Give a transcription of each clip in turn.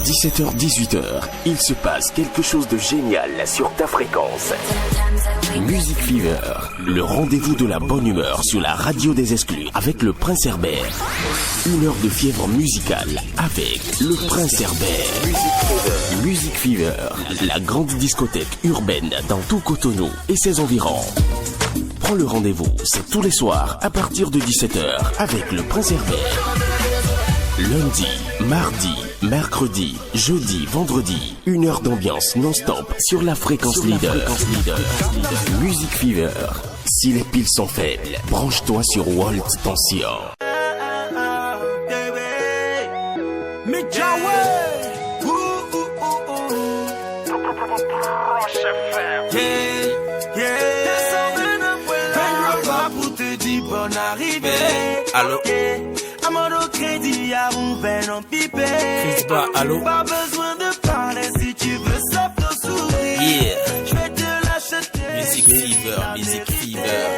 17h-18h, il se passe quelque chose de génial sur ta fréquence. Music Fever, le rendez-vous de la bonne humeur sur la radio des exclus avec le Prince Herbert. 1 heure de fièvre musicale avec le Prince Herbert. Music Fever, la grande discothèque urbaine dans tout Cotonou et ses environs. Prends le rendez-vous, c'est tous les soirs à partir de 17h avec le Prince Herbert. Lundi, mardi, mercredi, jeudi, vendredi, 1 heure d'ambiance non-stop sur la fréquence leader. Music Fever. Si les piles sont faibles, branche-toi sur Walt Tension. Allô? Amado crédit à Rouben en pipé. Allô? Pas besoin de parler si tu veux s'auto-sourire. Yeah. Je vais te l'acheter. Music Fever, yeah.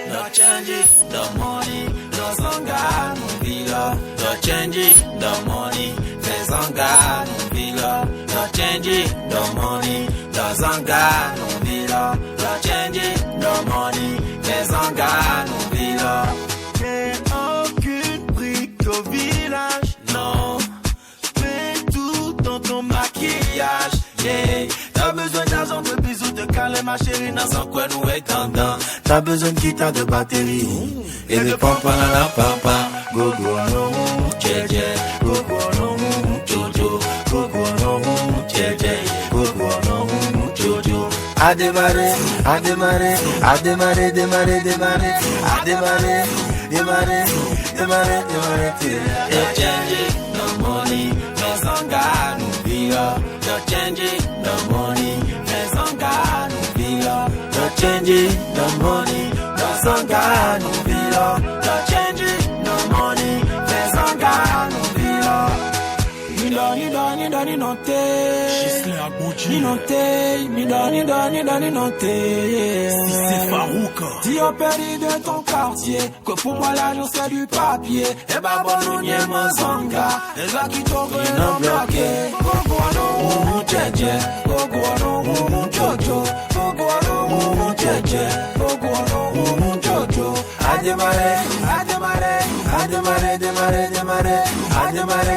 No change it, the money. No zanga, no villa. No change it, the money. No zanga, no villa. No change it, the money. No zanga, no villa. No change it, the money. No zanga, no villa. Au village, non. Fais tout dans ton maquillage, yeah. T'as besoin d'argent, de bisous, de câlins, ma chérie, dans son coin, nous étendant. T'as besoin de guitare, de batterie, et de pampa, la pampa. Go, go, no, djé, go, go, no, jojo. Go, go, no, djé, go, go, no, jojo. A démarrer, a démarrer, a démarrer, démarrer, démarrer, a démarrer. Démarrer. No change it, no money, no zanga, no villa. No change it, no money, no zanga, no villa. No change it, no money, no zanga, no villa. No change it, no money, no zanga, no villa. Ni note. Ni note. Si c'est Farouka. Dis au péri de ton quartier que pour moi l'argent c'est du papier. Et bah bon nous n'y est mazanga. Les gars qui t'ont non bloqué. Gogo no djé. Gogo no jojo. Gogo no djé. Gogo no jojo. A démarrer.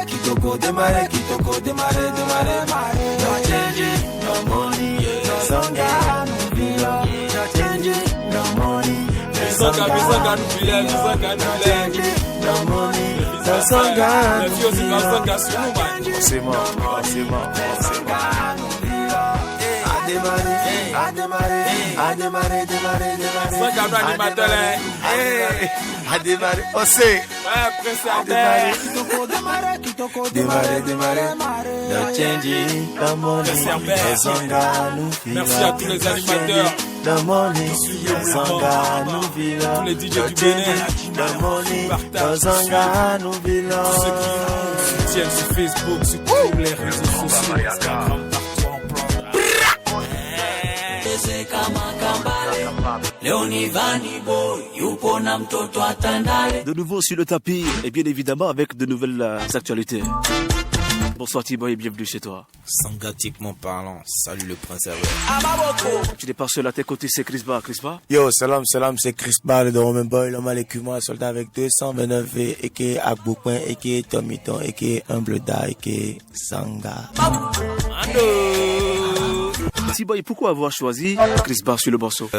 Kitoko démarrer. No change it, no money, no zanga, no villa. No change it, no money, no zanga, no villa. No change it, no money, no zanga, no villa. Forcément. A démarrer. A démarrer. On sait. Kitoko démarrer. No change it, no money, no zanga, no villa. Merci à tous les animateurs. No money, no zanga, no villa. Tous les DJ du Bénin. No money, no zanga, no villa. Tous ceux qui nous soutiennent sur Facebook, sur tous les réseaux sociaux, Instagram, partout en plan. De nouveau sur le tapis et bien évidemment avec de nouvelles actualités. Bonsoir Thibaut et bienvenue chez toi. Sangatiquement parlant, salut le Prince Herbert. Tu n'es pas seul à tes côtés, c'est Crispa. Yo, salam, c'est Crispa, le Romain Boy, l'homme à l'écume, soldat avec 229 V, et Agbouquin, et Tomiton, et Humble Da, et Sanga. Thibaut, pourquoi avoir choisi Crispa sur le morceau?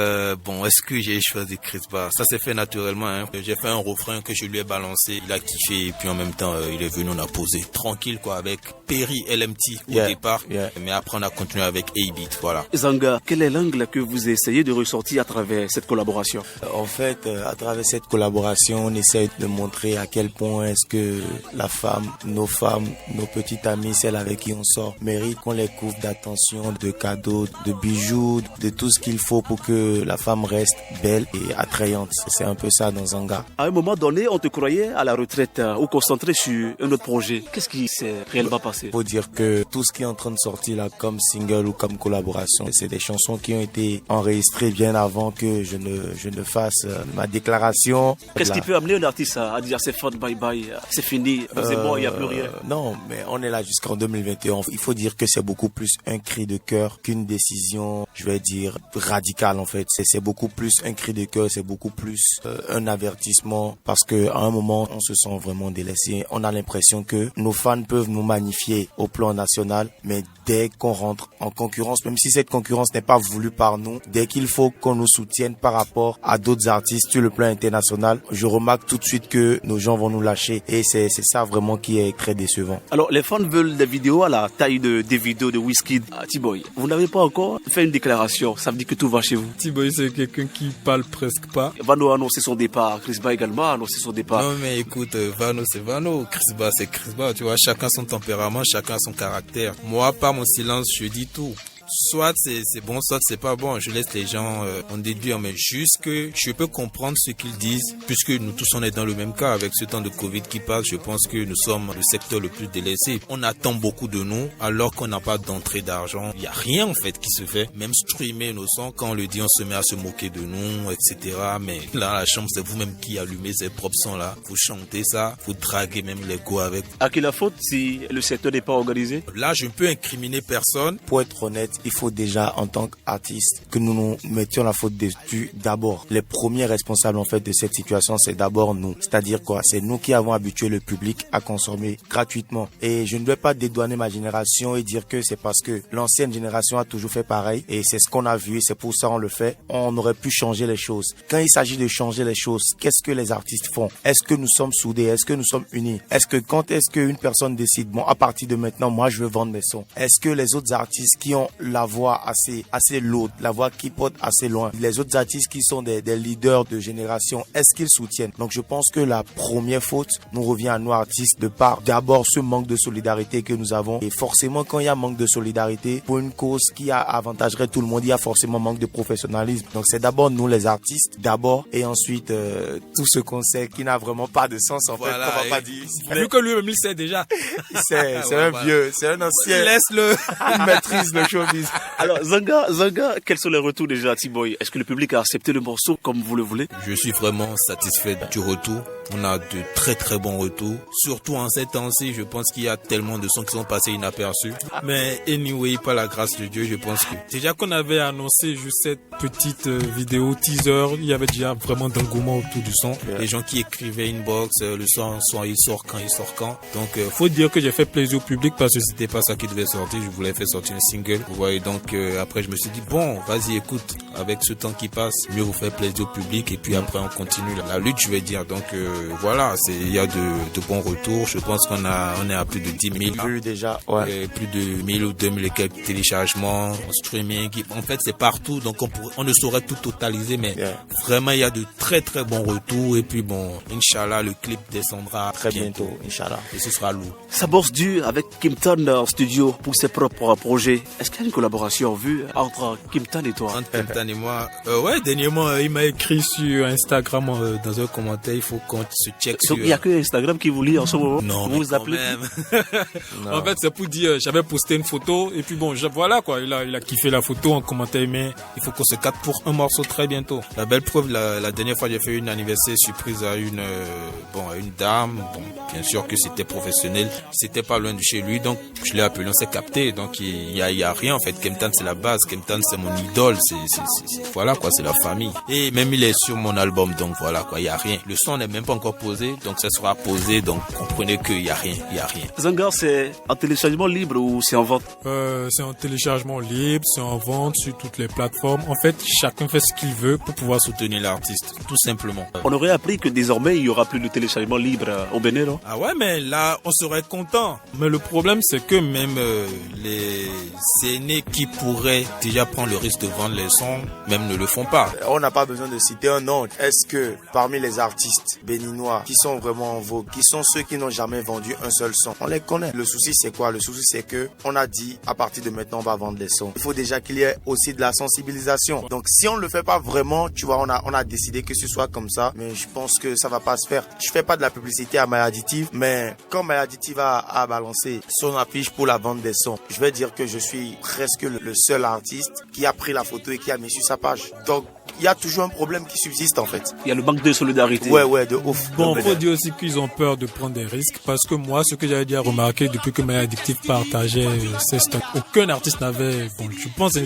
Bon, est-ce que j'ai choisi Crispa? Ça s'est fait naturellement, hein. J'ai fait un refrain que je lui ai balancé, il a kiffé, et puis en même temps, il est venu, on a posé tranquille, quoi, avec Perry LMT au départ, mais après on a continué avec A-Beat, voilà. Zanga, quel est l'angle que vous essayez de ressortir à travers cette collaboration? En fait, à travers cette collaboration, on essaie de montrer à quel point est-ce que la femme, nos petites amies, celles avec qui on sort, méritent qu'on les couvre d'attention, de cadeaux, tableaux, de bijoux, de tout ce qu'il faut pour que la femme reste belle et attrayante. C'est un peu ça dans Zanga. À un moment donné, on te croyait à la retraite ou concentré sur un autre projet. Qu'est-ce qui s'est réellement passé? Faut dire que tout ce qui est en train de sortir là comme single ou comme collaboration, c'est des chansons qui ont été enregistrées bien avant que je ne fasse ma déclaration. Qu'est-ce qui peut amener un artiste à dire c'est fun, bye bye, c'est fini, c'est bon, il n'y a plus rien? Non, mais on est là jusqu'en 2021. Il faut dire que c'est beaucoup plus un cri de cœur qu'une décision, je vais dire, radicale en fait. C'est beaucoup plus un cri de cœur, c'est beaucoup plus un avertissement parce que à un moment, on se sent vraiment délaissé. On a l'impression que nos fans peuvent nous magnifier au plan national, mais dès qu'on rentre en concurrence, même si cette concurrence n'est pas voulue par nous, dès qu'il faut qu'on nous soutienne par rapport à d'autres artistes sur le plan international, je remarque tout de suite que nos gens vont nous lâcher et c'est ça vraiment qui est très décevant. Alors les fans veulent des vidéos à la taille des vidéos de Wizkid. T-Boy, vous n'avez pas encore fait une déclaration, ça veut dire que tout va chez vous? T-Boy, c'est quelqu'un qui parle presque pas. Vano a annoncé son départ, Chris Ba également a annoncé son départ. Non mais écoute, Vano c'est Vano, Chris Ba c'est Chris Ba, tu vois, chacun son tempérament, chacun son caractère. Moi, par mon silence, je dis tout. Soit c'est bon, soit c'est pas bon. Je laisse les gens en déduire, mais juste que je peux comprendre ce qu'ils disent, puisque nous tous on est dans le même cas avec ce temps de Covid qui passe. Je pense que nous sommes le secteur le plus délaissé. On attend beaucoup de nous alors qu'on n'a pas d'entrée d'argent. Il y a rien en fait qui se fait. Même streamer nos sons, quand on le dit, on se met à se moquer de nous, etc. Mais là, la chambre, c'est vous-même qui allumez ces propres sons là. Vous chantez ça, vous draguez même les go avec. À qui la faute si le secteur n'est pas organisé? Là, je ne peux incriminer personne. Pour être honnête, il faut déjà en tant qu'artiste que nous nous mettions la faute dessus d'abord. Les premiers responsables en fait de cette situation, c'est d'abord nous. C'est-à-dire quoi? C'est nous qui avons habitué le public à consommer gratuitement. Et je ne vais pas dédouaner ma génération et dire que c'est parce que l'ancienne génération a toujours fait pareil et c'est ce qu'on a vu et c'est pour ça qu'on le fait. On aurait pu changer les choses. Quand il s'agit de changer les choses, qu'est-ce que les artistes font? Est-ce que nous sommes soudés? Est-ce que nous sommes unis? Quand est-ce qu'une personne décide, bon, à partir de maintenant, moi je veux vendre mes sons? Est-ce que les autres artistes qui ont la voix assez lourde, la voix qui porte assez loin, les autres artistes qui sont des leaders de génération, est-ce qu'ils soutiennent? Donc je pense que la première faute nous revient à nous artistes de par d'abord ce manque de solidarité que nous avons. Et forcément quand il y a manque de solidarité pour une cause qui avantagerait tout le monde, il y a forcément manque de professionnalisme. Donc c'est d'abord nous les artistes, d'abord, et ensuite tout ce qu'on sait qui n'a vraiment pas de sens en voilà, fait, on va pas dire. Vu que lui-même il sait déjà. C'est un vieux, c'est un ancien. Laisse-le. Il maîtrise le showbiz. Alors Zanga, quels sont les retours déjà, T-Boy? Est-ce que le public a accepté le morceau comme vous le voulez? Je suis vraiment satisfait du retour. On a de très très bons retours. Surtout en ces temps-ci, je pense qu'il y a tellement de sons qui sont passés inaperçus. Mais anyway, par la grâce de Dieu, je pense que... Déjà qu'on avait annoncé juste cette petite vidéo teaser, il y avait déjà vraiment d'engouement autour du son. Les gens qui écrivaient inbox, le son il sort quand. Donc faut dire que j'ai fait plaisir au public parce que c'était pas ça qui devait sortir. Je voulais faire sortir un single. Vous voyez, donc après je me suis dit bon, vas-y écoute, avec ce temps qui passe, mieux vous faire plaisir au public et puis après on continue la lutte, je vais dire. Donc voilà, il y a de bons retours. Je pense qu'on est à plus de 10 000. Plus déjà, ouais. Plus de 1000 ou 2000 et quelques téléchargements, streaming. En fait, c'est partout. Donc on ne saurait tout totaliser, mais vraiment il y a de très très bons retours. Et puis bon, Inch'Allah, le clip descendra très bientôt, Inch'Allah. Et ce sera lourd. Ça bosse dur avec Kimpton en studio pour ses propres projets. Est-ce qu'il y a une collaboration en vue entre Kimpton et toi? Entre Kimpton et moi, ouais, dernièrement, il m'a écrit sur Instagram dans un commentaire, il faut qu'on se check. Donc il n'y a que Instagram qui vous lit en ce moment? Non, vous vous appelez En fait, c'est pour dire, j'avais posté une photo et puis bon, voilà quoi, il a kiffé la photo en commentaire, mais il faut qu'on se capte pour un morceau très bientôt. La belle preuve, la dernière fois, j'ai fait une anniversaire surprise à une dame. Bon, bien sûr que c'était professionnel, c'était pas loin de chez lui, donc je l'ai appelé, on s'est capté. Donc il y a rien en fait. Kimpton c'est la base, Kimpton c'est mon idole, voilà quoi, c'est la famille. Et même il est sur mon album, donc voilà quoi, il y a rien. Le son n'est même pas encore posé, donc ça sera posé, donc comprenez qu'il y a rien. Zanga, c'est en téléchargement libre ou c'est en vente? C'est en téléchargement libre, c'est en vente sur toutes les plateformes. En fait, chacun fait ce qu'il veut pour pouvoir soutenir l'artiste, tout simplement. On aurait appris que désormais il y aura plus de téléchargement libre au Bénin, non? Ah ouais, mais là on serait content. Mais le problème c'est que même les aînés qui pourraient déjà prendre le risque de vendre les sons gens même ne le font pas. On n'a pas besoin de citer un nom. Est-ce que parmi les artistes béninois qui sont vraiment en vogue, qui sont ceux qui n'ont jamais vendu un seul son, on les connaît? Le souci c'est quoi? Le souci c'est que on a dit à partir de maintenant on va vendre des sons. Il faut déjà qu'il y ait aussi de la sensibilisation. Donc si on ne le fait pas vraiment, tu vois, on a décidé que ce soit comme ça, mais je pense que ça va pas se faire. Je fais pas de la publicité à My Additive, mais quand My Additive a balancé son affiche pour la vente des sons, je vais dire que je suis presque le seul artiste qui a pris la photo et qui a mis sur sa page. Donc il y a toujours un problème qui subsiste en fait. Il y a le manque de solidarité. Ouais, de ouf. Bon, il faut dire aussi qu'ils ont peur de prendre des risques parce que moi, ce que j'avais déjà remarqué depuis que My Additive partageait ces stocks, aucun artiste n'avait. Bon, je pense que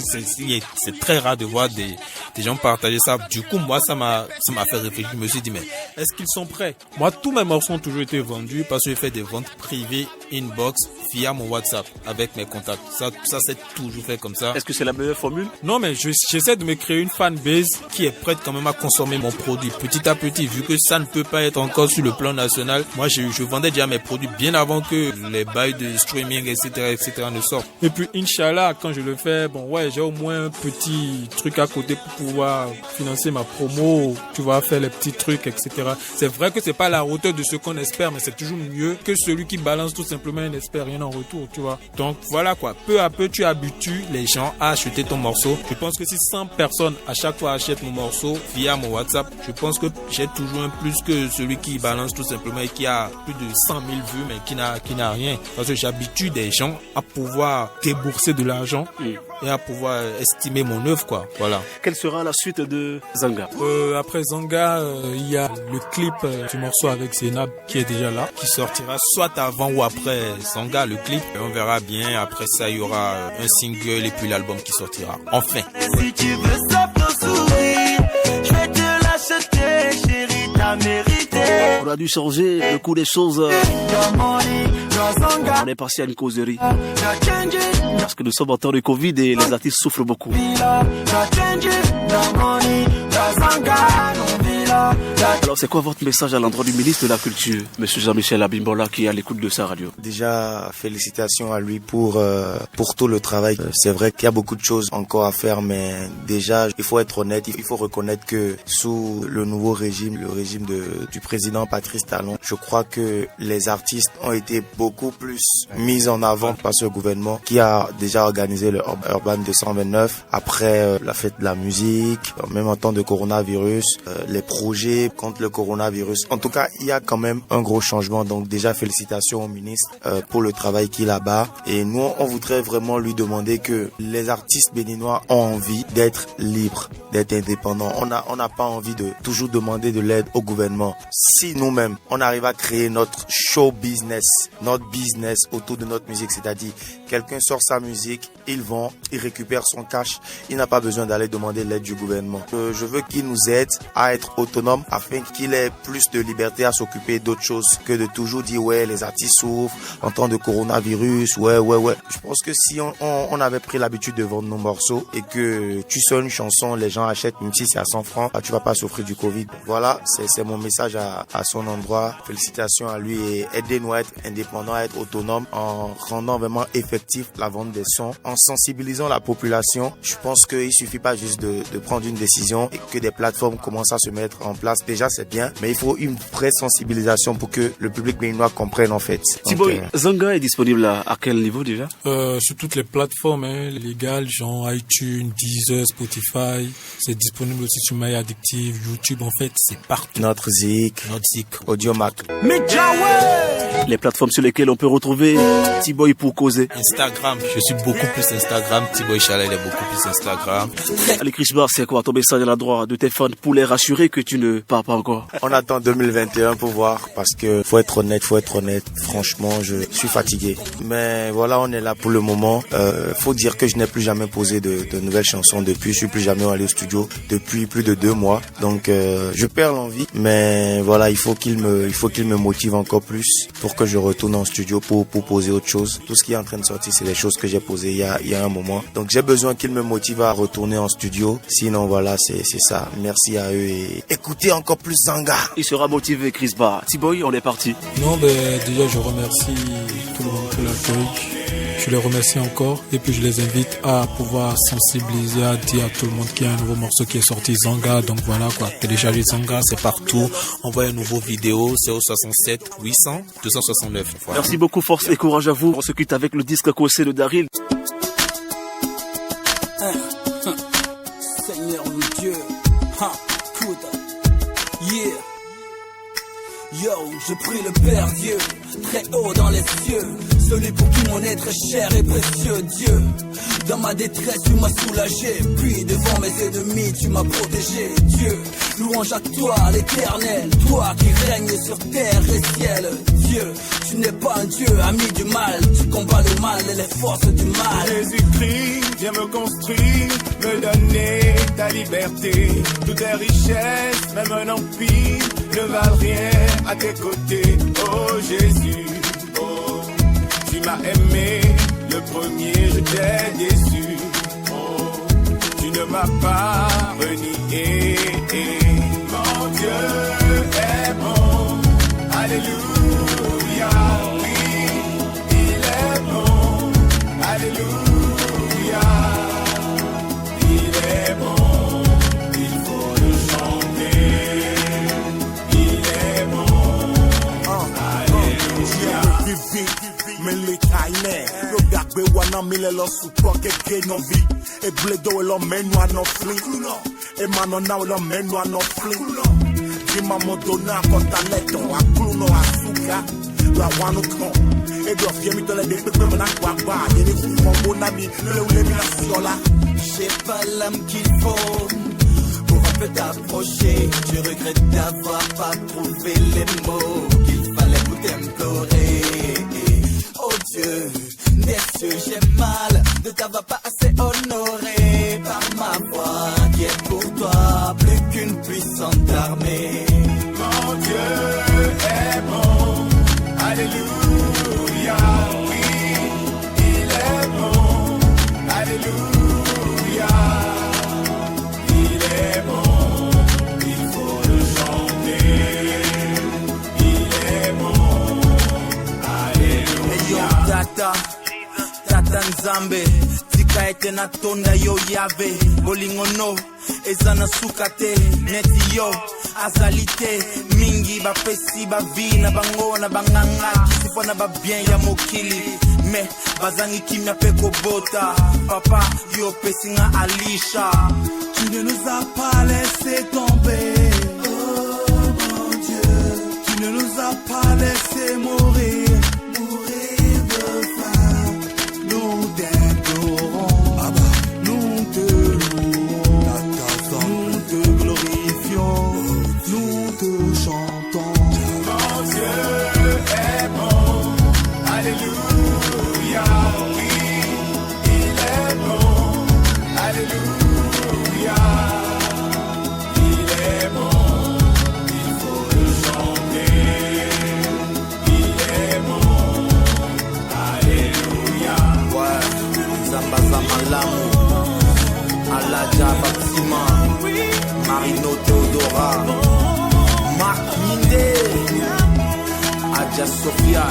c'est très rare de voir des gens partager ça. Du coup, moi, ça m'a fait réfléchir. Je me suis dit, mais est-ce qu'ils sont prêts? Moi, tous mes morceaux ont toujours été vendus parce que j'ai fait des ventes privées inbox via mon WhatsApp avec mes contacts. Ça c'est toujours fait comme ça. Est-ce que c'est la meilleure formule? Non, mais j'essaie de me créer une fanbase qui est prête quand même à consommer mon produit petit à petit, vu que ça ne peut pas être encore sur le plan national. Moi, je vendais déjà mes produits bien avant que les bails de streaming, etc. ne sortent. Et puis, Inch'Allah, quand je le fais, bon, ouais, j'ai au moins un petit truc à côté pour pouvoir financer ma promo, tu vois, faire les petits trucs, etc. C'est vrai que c'est pas à la hauteur de ce qu'on espère, mais c'est toujours mieux que celui qui balance tout simplement et n'espère rien en retour, tu vois. Donc, voilà quoi. Peu à peu, tu habitues les gens à acheter ton morceau. Je pense que si 100 personnes à chaque fois achètent mon morceau via mon WhatsApp, je pense que j'ai toujours un plus que celui qui balance tout simplement et qui a plus de 100 000 vues mais qui n'a rien. Parce que j'habitue des gens à pouvoir débourser de l'argent et à pouvoir estimer mon œuvre, quoi. Voilà. Quelle sera la suite de Zanga? Après Zanga, il y a le clip du morceau avec Zénab qui est déjà là, qui sortira soit avant ou après Zanga, le clip. Et on verra bien. Après ça, il y aura un single et puis l'album qui sortira. Enfin. Si tu veux ça pour sourire, je vais te l'acheter, chérie, t'as mérité. On a dû changer le cours des choses. On est passé à une causerie. Parce que nous sommes en temps de Covid et les artistes souffrent beaucoup. Alors c'est quoi votre message à l'endroit du ministre de la Culture, Monsieur Jean-Michel Abimbola, qui est à l'écoute de sa radio? Déjà, félicitations à lui pour tout le travail. C'est vrai qu'il y a beaucoup de choses encore à faire, mais déjà, il faut être honnête, il faut reconnaître que sous le nouveau régime, le régime du président Patrice Talon, je crois que les artistes ont été beaucoup plus mis en avant par ce gouvernement qui a déjà organisé le Urban 229 après la fête de la musique, même en temps de coronavirus, les projets contre le coronavirus. En tout cas, il y a quand même un gros changement. Donc déjà, félicitations au ministre pour le travail qu'il a bas. Et nous, on voudrait vraiment lui demander que les artistes béninois ont envie d'être libres, d'être indépendants. On n'a pas envie de toujours demander de l'aide au gouvernement. Si nous-mêmes, on arrive à créer notre show business, notre business autour de notre musique, c'est-à-dire quelqu'un sort sa musique, il vend, il récupère son cash, il n'a pas besoin d'aller demander l'aide du gouvernement. Je veux qu'il nous aide à être autonome afin qu'il ait plus de liberté à s'occuper d'autres choses que de toujours dire ouais les artistes souffrent en temps de coronavirus, ouais. Je pense que si on avait pris l'habitude de vendre nos morceaux et que tu sors une chanson, les gens achètent même si c'est à 100 francs, tu vas pas souffrir du Covid. Voilà, c'est mon message à son endroit. Félicitations à lui et aidez-nous à être indépendants, à être autonomes en rendant vraiment effectif la vente des sons, en sensibilisant la population. Je pense qu'il suffit pas juste de prendre une décision et que des plateformes commencent à se mettre en place. Déjà, c'est bien, mais il faut une vraie sensibilisation pour que le public béninois comprenne en fait. T-Boy, Zanga est disponible à quel niveau déjà? Sur toutes les plateformes légales, genre iTunes, Deezer, Spotify. C'est disponible aussi sur My Additive, YouTube, en fait, c'est partout. Notre Zik, Audiomack. Les plateformes sur lesquelles on peut retrouver T-Boy pour causer. Instagram, je suis beaucoup plus Instagram. T-Boy Chala, il est beaucoup plus Instagram. Allez, Chris Bar, c'est quoi ton message à l'endroit de tes fans pour les rassurer que tu ne pars pas encore? On attend 2021 pour voir parce que faut être honnête. Franchement, je suis fatigué. Mais voilà, on est là pour le moment. Faut dire que je n'ai plus jamais posé de nouvelles chansons depuis. Je suis plus jamais allé au studio depuis plus de 2 mois. Donc, je perds l'envie. Mais voilà, il faut qu'il me motive encore plus pour que je retourne en studio pour poser autre chose. Tout ce qui est en train de sortir, c'est des choses que j'ai posées il y a un moment. Donc, j'ai besoin qu'il me motive à retourner en studio. Sinon, voilà, c'est ça. Merci à eux et écoutez encore plus Zanga. Il sera motivé, Chris Bar. T-Boy, on est parti. Non, déjà, je remercie tout le monde pour l'accueil. Je les remercie encore et puis je les invite à pouvoir sensibiliser, à dire à tout le monde qu'il y a un nouveau morceau qui est sorti, Zanga. Donc voilà quoi, téléchargez Zanga, c'est partout. Envoyez une nouvelle vidéo, c'est au 67 800 269. Voilà. Merci beaucoup, force et courage à vous. On se quitte avec le disque Cossé de Daryl. Seigneur le Dieu, yeah. Yo, je prie le Père Dieu, très haut dans les cieux, celui pour qui mon être est cher et précieux, Dieu. Dans ma détresse, tu m'as soulagé, puis devant mes ennemis, tu m'as protégé, Dieu. Louange à toi, l'Éternel, toi qui règnes sur terre et ciel, Dieu. Tu n'es pas un Dieu, ami du mal, tu combats le mal et les forces du mal. Jésus-Christ, viens me construire, me donner ta liberté. Toutes tes richesses, même un empire, ne valent rien à tes côtés. Oh Jésus, oh, tu m'as aimé, le premier je t'ai déçu. Oh, tu ne m'as pas renié. Mon Dieu est bon, alléluia. Oui, il est bon, alléluia. Il est bon, il faut le chanter. Il est bon, alléluia. Melekaine, lo dagbe wana mile lo support ke no vi. E bledo lo menu ano fling. E mano na lo menu ano fling. Jima modona kota leto akluno asuka. La wanu kon. E do fiemi to le de pepe mona kwa ba. Yeni kumbo na mi le ule mi na siola. J'ai pas l'âme qu'il faut pour un peu t'approcher. Je regrette d'avoir pas trouvé les mots qu'il fallait pour t'implorer. Oh Dieu, des cieux, j'ai mal de t'avoir pas assez honoré par ma voix qui est pour toi plus qu'une puissante armée. Mon Dieu est bon, alléluia. Oui, il est bon, alléluia. Il est bon, il faut le chanter. Il est bon, alléluia. Tata Nzambe, tika ete na tonda yo yave. Bolingono, ezana sukate, neti yo, azalite. Mingi ba pesi ba vi na bango na banganga. Kisipo na ba bien ya mokili. Me, bazangi kimya peko bota. Papa, yo pesi nga alisha. Tu ne nous as pas laissé tomber. Oh mon Dieu, tu ne nous as pas laissé mourir. Alaja Fatima, Marino Theodora, Marc Minde, Adja Sophia.